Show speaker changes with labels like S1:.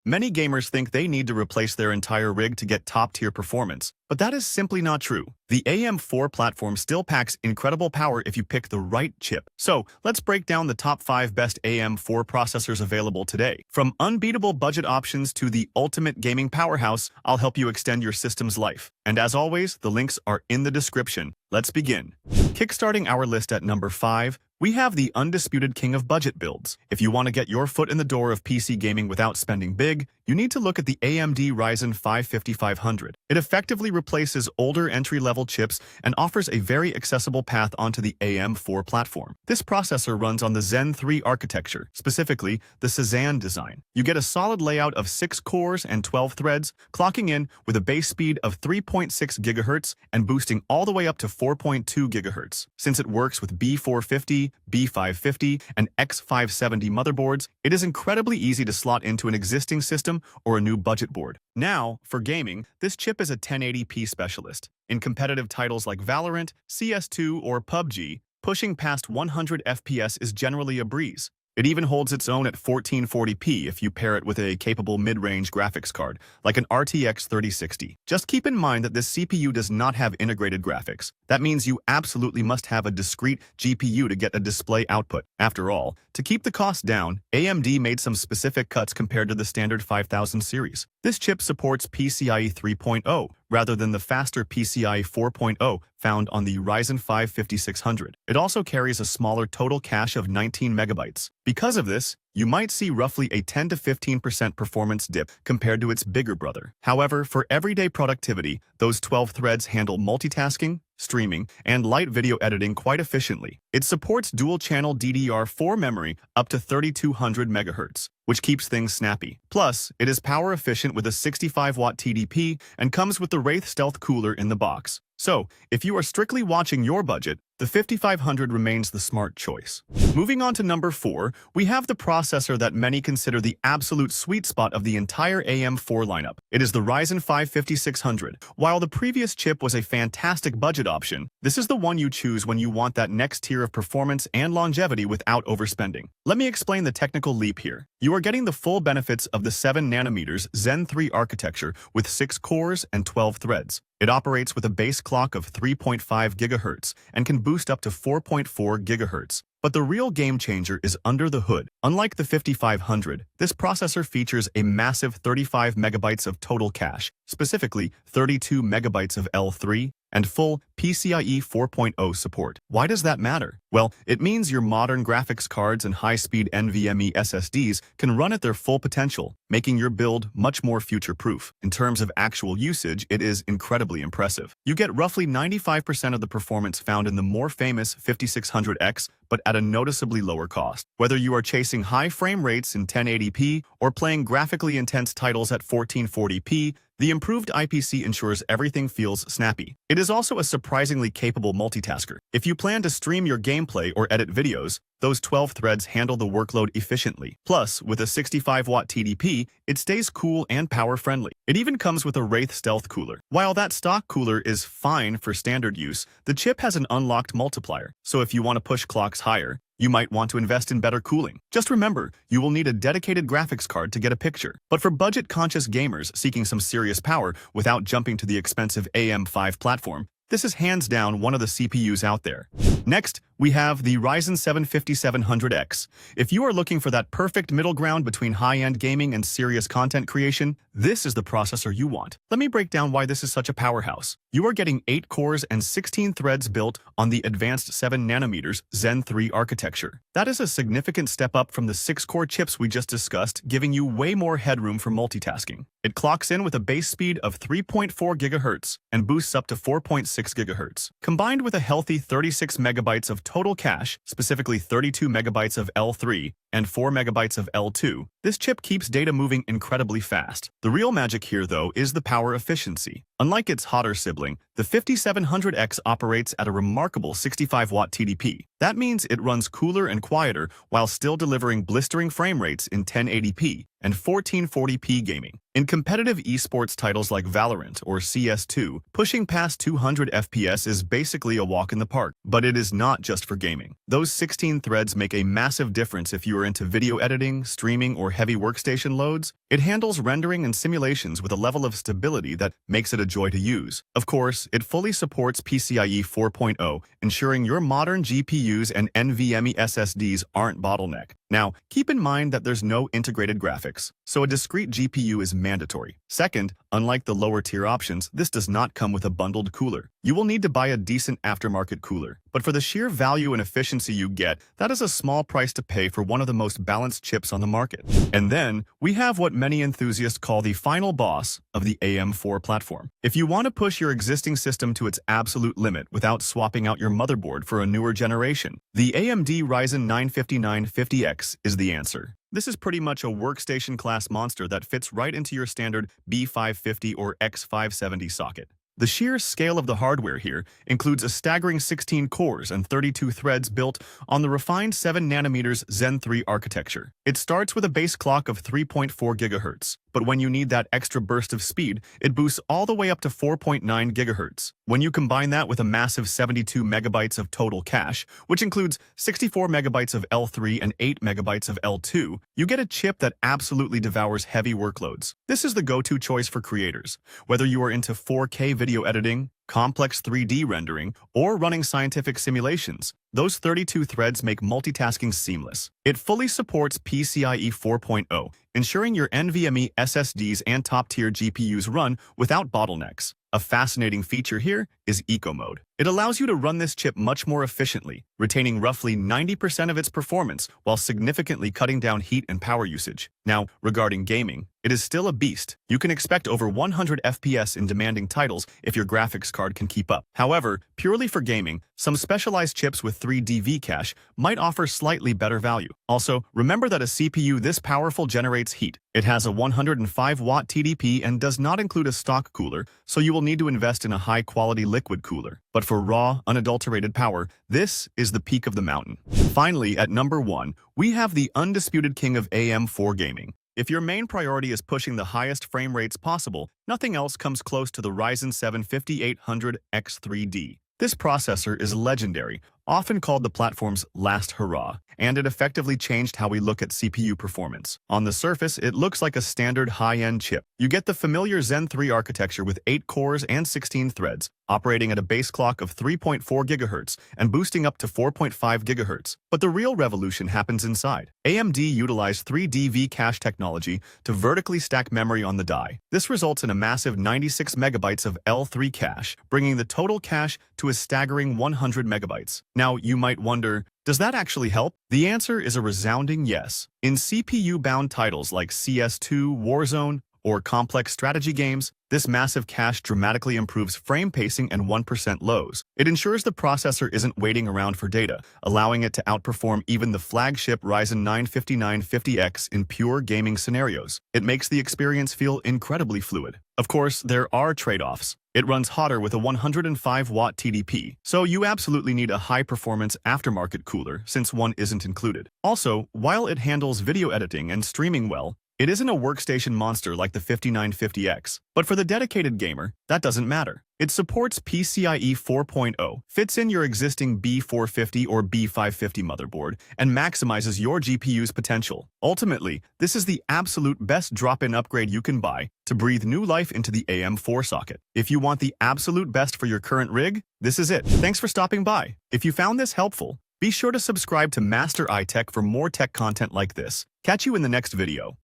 S1: Many gamers think they need to replace their entire rig to get top-tier performance, but that is simply not true. The AM4 platform still packs incredible power if you pick the right chip. So, let's break down the top 5 best AM4 processors available today. From unbeatable budget options to the ultimate gaming powerhouse, I'll help you extend your system's life. And as always, the links are in the description. Let's begin. Kickstarting our list at number 5, we have the undisputed king of budget builds. If you want to get your foot in the door of PC gaming without spending big, you need to look at the AMD Ryzen 5 5500. It effectively replaces older entry-level chips and offers a very accessible path onto the AM4 platform. This processor runs on the Zen 3 architecture, specifically the Cezanne design. You get a solid layout of 6 cores and 12 threads, clocking in with a base speed of 3.6 GHz and boosting all the way up to 4.2 GHz. Since it works with B450, B550, and X570 motherboards, it is incredibly easy to slot into an existing system or a new budget board. Now, for gaming, this chip is a 1080p specialist. In competitive titles like Valorant, CS2, or PUBG, pushing past 100 FPS is generally a breeze. It even holds its own at 1440p if you pair it with a capable mid-range graphics card, like an RTX 3060. Just keep in mind that this CPU does not have integrated graphics. That means you absolutely must have a discrete GPU to get a display output. After all, to keep the cost down, AMD made some specific cuts compared to the standard 5000 series. This chip supports PCIe 3.0 rather than the faster PCIe 4.0 found on the Ryzen 5 5600. It also carries a smaller total cache of 19 megabytes. Because of this, you might see roughly a 10 to 15% performance dip compared to its bigger brother. However, for everyday productivity, those 12 threads handle multitasking, streaming, and light video editing quite efficiently. It supports dual-channel DDR4 memory up to 3200 MHz, which keeps things snappy. Plus, it is power efficient with a 65-watt TDP and comes with the Wraith Stealth cooler in the box. So, if you are strictly watching your budget, the 5500 remains the smart choice. Moving on to number 4, we have the processor that many consider the absolute sweet spot of the entire AM4 lineup. It is the Ryzen 5 5600. While the previous chip was a fantastic budget option, this is the one you choose when you want that next tier of performance and longevity without overspending. Let me explain the technical leap here. You are getting the full benefits of the 7nm Zen 3 architecture with 6 cores and 12 threads. It operates with a base clock of 3.5 GHz and can boost up to 4.4 GHz. But the real game changer is under the hood. Unlike the 5500, this processor features a massive 35 megabytes of total cache, specifically 32 megabytes of L3, and full PCIe 4.0 support. Why does that matter? Well, it means your modern graphics cards and high-speed NVMe SSDs can run at their full potential, making your build much more future-proof. In terms of actual usage, it is incredibly impressive. You get roughly 95% of the performance found in the more famous 5600X, but at a noticeably lower cost. Whether you are chasing high frame rates in 1080p or playing graphically intense titles at 1440p, the improved IPC ensures everything feels snappy. It is also a surprisingly capable multitasker. If you plan to stream your gameplay or edit videos, those 12 threads handle the workload efficiently. Plus, with a 65-watt TDP, it stays cool and power-friendly. It even comes with a Wraith Stealth cooler. While that stock cooler is fine for standard use, the chip has an unlocked multiplier, so if you want to push clocks higher, you might want to invest in better cooling. Just remember, you will need a dedicated graphics card to get a picture. But for budget-conscious gamers seeking some serious power without jumping to the expensive AM5 platform, this is hands down one of the CPUs out there. Next, we have the Ryzen 7 5700X. If you are looking for that perfect middle ground between high-end gaming and serious content creation, this is the processor you want. Let me break down why this is such a powerhouse. You are getting 8 cores and 16 threads built on the advanced 7nm Zen 3 architecture. That is a significant step up from the 6-core chips we just discussed, giving you way more headroom for multitasking. It clocks in with a base speed of 3.4 GHz and boosts up to 4.6 GHz. Combined with a healthy 36 megabytes of total cache, specifically 32 megabytes of L3 and 4 megabytes of L2, this chip keeps data moving incredibly fast. The real magic here, though, is the power efficiency. Unlike its hotter sibling, the 5700X operates at a remarkable 65-watt TDP. That means it runs cooler and quieter while still delivering blistering frame rates in 1080p and 1440p gaming. In competitive esports titles like Valorant or CS2, pushing past 200 FPS is basically a walk in the park. But it is not just for gaming. Those 16 threads make a massive difference if you are into video editing, streaming, or heavy workstation loads. It handles rendering and simulations with a level of stability that makes it a joy to use. Of course, it fully supports PCIe 4.0, ensuring your modern GPUs and NVMe SSDs aren't bottlenecked. Now, keep in mind that there's no integrated graphics, so a discrete GPU is mandatory. Second, unlike the lower-tier options, this does not come with a bundled cooler. You will need to buy a decent aftermarket cooler, but for the sheer value and efficiency you get, that is a small price to pay for one of the most balanced chips on the market. And then, we have what many enthusiasts call the final boss of the AM4 platform. If you want to push your existing system to its absolute limit without swapping out your motherboard for a newer generation, the AMD Ryzen 9 5950X is the answer. This is pretty much a workstation-class monster that fits right into your standard B550 or X570 socket. The sheer scale of the hardware here includes a staggering 16 cores and 32 threads built on the refined 7nm Zen 3 architecture. It starts with a base clock of 3.4 GHz, but when you need that extra burst of speed, it boosts all the way up to 4.9 GHz. When you combine that with a massive 72 MB of total cache, which includes 64 MB of L3 and 8 MB of L2, you get a chip that absolutely devours heavy workloads. This is the go-to choice for creators, whether you are into 4K video editing, complex 3D rendering, or running scientific simulations. Those 32 threads make multitasking seamless. It fully supports PCIe 4.0, ensuring your NVMe SSDs and top-tier GPUs run without bottlenecks. A fascinating feature here is Eco Mode. It allows you to run this chip much more efficiently, retaining roughly 90% of its performance while significantly cutting down heat and power usage. Now, regarding gaming, it is still a beast. You can expect over 100 FPS in demanding titles if your graphics card can keep up. However, purely for gaming, some specialized chips with 3D V-cache might offer slightly better value. Also, remember that a CPU this powerful generates heat. It has a 105-watt TDP and does not include a stock cooler, so you will need to invest in a high-quality liquid cooler. But for raw, unadulterated power, this is the peak of the mountain. Finally, at number 1, we have the undisputed king of AM4 gaming. If your main priority is pushing the highest frame rates possible, nothing else comes close to the Ryzen 7 5800X3D. This processor is legendary, often called the platform's last hurrah, and it effectively changed how we look at CPU performance. On the surface, it looks like a standard high-end chip. You get the familiar Zen 3 architecture with 8 cores and 16 threads, operating at a base clock of 3.4 GHz and boosting up to 4.5 GHz. But the real revolution happens inside. AMD utilized 3D V-cache technology to vertically stack memory on the die. This results in a massive 96 MB of L3 cache, bringing the total cache to a staggering 100 MB. Now, you might wonder, does that actually help? The answer is a resounding yes. In CPU-bound titles like CS2, Warzone, or complex strategy games, this massive cache dramatically improves frame pacing and 1% lows. It ensures the processor isn't waiting around for data, allowing it to outperform even the flagship Ryzen 9 5950X in pure gaming scenarios. It makes the experience feel incredibly fluid. Of course, there are trade-offs. It runs hotter with a 105-watt TDP, so you absolutely need a high-performance aftermarket cooler since one isn't included. Also, while it handles video editing and streaming well, it isn't a workstation monster like the 5950X, but for the dedicated gamer, that doesn't matter. It supports PCIe 4.0, fits in your existing B450 or B550 motherboard, and maximizes your GPU's potential. Ultimately, this is the absolute best drop-in upgrade you can buy to breathe new life into the AM4 socket. If you want the absolute best for your current rig, this is it. Thanks for stopping by. If you found this helpful, be sure to subscribe to Master iTech for more tech content like this. Catch you in the next video.